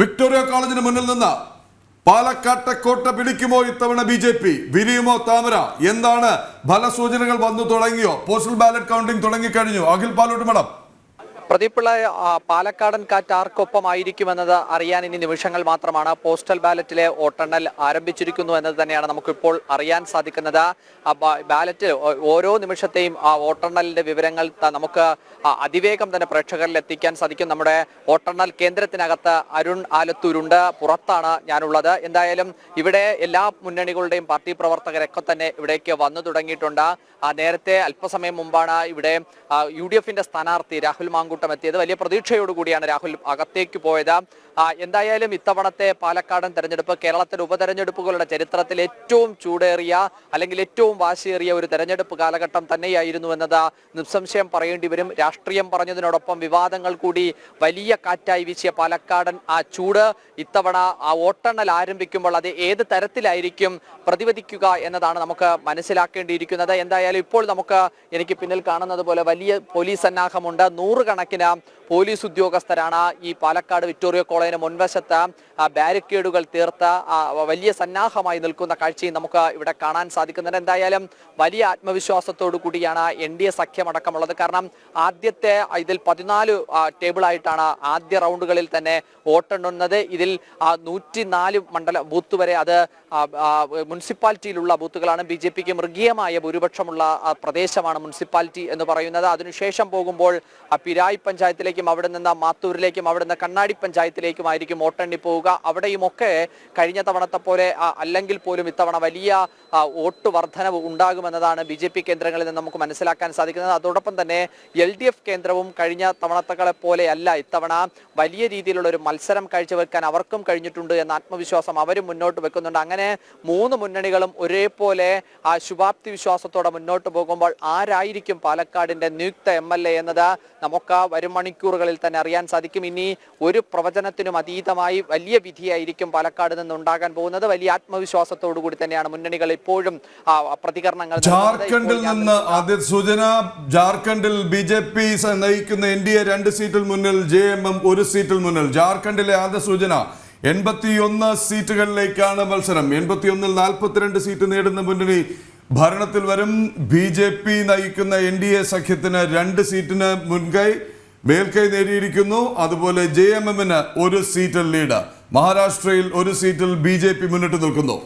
Victoria കോളേജിന് മുന്നിൽ നിന്ന് പാലക്കാട്ടെ കോട്ട പിടിക്കുമോ ഇത്തവണ BJP? വിരിയുമോ താമര? എന്താണ് ഫലസൂചനകൾ വന്നു തുടങ്ങിയോ? പോസ്റ്റൽ ബാലറ്റ് കൗണ്ടിംഗ് തുടങ്ങിക്കഴിഞ്ഞു. അഖിൽ പാലോട്ട് മഠം. പ്രദീപിള്ള, പാലക്കാടൻ കാറ്റ് ആർക്കൊപ്പമായിരിക്കുമെന്നത് അറിയാൻ ഇനി നിമിഷങ്ങൾ മാത്രമാണ്. പോസ്റ്റൽ ബാലറ്റിലെ വോട്ടെണ്ണൽ ആരംഭിച്ചിരിക്കുന്നു എന്നത് തന്നെയാണ് നമുക്കിപ്പോൾ അറിയാൻ സാധിക്കുന്നത്. ബാലറ്റ് ഓരോ നിമിഷത്തെയും വോട്ടെണ്ണലിന്റെ വിവരങ്ങൾ നമുക്ക് അതിവേഗം തന്നെ പ്രേക്ഷകരിൽ എത്തിക്കാൻ സാധിക്കും. നമ്മുടെ വോട്ടെണ്ണൽ കേന്ദ്രത്തിനകത്ത് അരുൺ ആലത്തൂരുണ്ട്, പുറത്താണ് ഞാനുള്ളത്. എന്തായാലും ഇവിടെ എല്ലാ മുന്നണികളുടെയും പാർട്ടി പ്രവർത്തകരൊക്കെ തന്നെ ഇവിടേക്ക് വന്നു തുടങ്ങിയിട്ടുണ്ട്. നേരത്തെ അല്പസമയം മുമ്പാണ് ഇവിടെ UDFന്റെ സ്ഥാനാർത്ഥി രാഹുൽ മാങ്കൂട്ടം എത്തിയത്. വലിയ പ്രതീക്ഷയോടുകൂടിയാണ് രാഹുൽ അകത്തേക്ക് പോയത്. എന്തായാലും ഇത്തവണത്തെ പാലക്കാടൻ തെരഞ്ഞെടുപ്പ് കേരളത്തിലെ ഉപതെരഞ്ഞെടുപ്പുകളുടെ ചരിത്രത്തിൽ ഏറ്റവും ചൂടേറിയ അല്ലെങ്കിൽ ഏറ്റവും വാശിയേറിയ ഒരു തെരഞ്ഞെടുപ്പ് കാലഘട്ടം തന്നെയായിരുന്നു എന്നത് നിസ്സംശയം പറയേണ്ടി വരും. രാഷ്ട്രീയം പറഞ്ഞതിനോടൊപ്പം വിവാദങ്ങൾ കൂടി വലിയ കാറ്റായി വീശിയ പാലക്കാടൻ ചൂട് ഇത്തവണ വോട്ടെണ്ണൽ ആരംഭിക്കുമ്പോൾ അത് ഏത് തരത്തിലായിരിക്കും പ്രതിഫലിക്കുക എന്നതാണ് നമുക്ക് മനസ്സിലാക്കേണ്ടിയിരിക്കുന്നത്. എന്തായാലും ഇപ്പോൾ എനിക്ക് പിന്നിൽ കാണുന്നത് പോലെ വലിയ പോലീസ് സന്നാഹമുണ്ട്. നൂറുകണക്കിന് പോലീസ് ഉദ്യോഗസ്ഥരാണ് ഈ പാലക്കാട് വിക്ടോറിയ കോളേജിന് മുൻവശത്ത് ബാരിക്കേഡുകൾ തീർത്ത് വലിയ സന്നാഹമായി നിൽക്കുന്ന കാഴ്ചയും നമുക്ക് ഇവിടെ കാണാൻ സാധിക്കുന്നുണ്ട്. എന്തായാലും വലിയ ആത്മവിശ്വാസത്തോടു കൂടിയാണ് NDA സഖ്യമടക്കമുള്ളത്. കാരണം ആദ്യത്തെ ഇതിൽ 14 ടേബിളായിട്ടാണ് ആദ്യ റൗണ്ടുകളിൽ തന്നെ വോട്ടെണ്ണുന്നത്. ഇതിൽ 104 മണ്ഡല ബൂത്ത് വരെ അത് മുനിസിപ്പാലിറ്റിയിലുള്ള ബൂത്തുകളാണ്. BJPക്ക് മൃഗീയമായ ഭൂരിപക്ഷമുള്ള പ്രദേശമാണ് മുനിസിപ്പാലിറ്റി എന്ന് പറയുന്നത്. അതിനുശേഷം പോകുമ്പോൾ പിരായി പഞ്ചായത്തിലേക്കും അവിടെ നിന്ന് മാത്തൂരിലേക്കും അവിടെ നിന്ന് കണ്ണാടി പഞ്ചായത്തിലേക്കുമായിരിക്കും വോട്ടെണ്ണി പോവുക. അവിടെയുമൊക്കെ കഴിഞ്ഞ തവണത്തെ പോലെ അല്ലെങ്കിൽ പോലും ഇത്തവണ വലിയ വോട്ട് വർധനവ് ഉണ്ടാകുമെന്നതാണ് BJP കേന്ദ്രങ്ങളിൽ നിന്ന് നമുക്ക് മനസ്സിലാക്കാൻ സാധിക്കുന്നത്. അതോടൊപ്പം തന്നെ LDF കേന്ദ്രവും കഴിഞ്ഞ തവണത്തെ പോലെയല്ല. ഇത്തവണ വലിയ രീതിയിലുള്ള ഒരു മത്സരം കാഴ്ചവെക്കാൻ അവർക്കും കഴിഞ്ഞിട്ടുണ്ട് എന്ന ആത്മവിശ്വാസം അവരും മുന്നോട്ട് വെക്കുന്നുണ്ട്. അങ്ങനെ മൂന്ന് മുന്നണികളും ഒരേപോലെ ശുഭാപ്തി വിശ്വാസത്തോടെ മുന്നോട്ട് പോകുമ്പോൾ ആരായിരിക്കും പാലക്കാടിന്റെ നിയുക്ത MLA എന്നത് നമുക്ക് വരും മണിക്കൂറുകളിൽ തന്നെ അറിയാൻ സാധിക്കും. ഇനി ഒരു പ്രവചനത്തിനും അതീതമായി വലിയ വിധിയായിരിക്കും പാലക്കാട് നിന്ന് ഉണ്ടാകാൻ പോകുന്നത്. വലിയ ആത്മവിശ്വാസത്തോടു കൂടി തന്നെയാണ് മുന്നണികൾ ഇപ്പോഴും പ്രതികരണങ്ങൾ. ജാർഖണ്ഡിൽ നിന്ന് ആദ്യ സൂചന, ജാർഖണ്ഡിൽ BJP നയിക്കുന്ന NDA 2 സീറ്റിൽ മുന്നിൽ, JMM 1 സീറ്റിൽ മുന്നിൽ. ജാർഖണ്ഡിലെ ആദ്യ സൂചന 81 സീറ്റുകളിലേക്കാണ് മത്സരം. 81ൽ 42 സീറ്റ് നേടുന്ന മുന്നണി ഭരണത്തിൽ വരും. BJP നയിക്കുന്ന NDA സഖ്യത്തിന് 2 സീറ്റിന് മേൽക്കൈ നേടിയിരിക്കുന്നു. അതുപോലെ JMMന് 1 സീറ്റിൽ ലീഡ്. മഹാരാഷ്ട്രയിൽ 1 സീറ്റിൽ BJP മുന്നിട്ട് നിൽക്കുന്നു.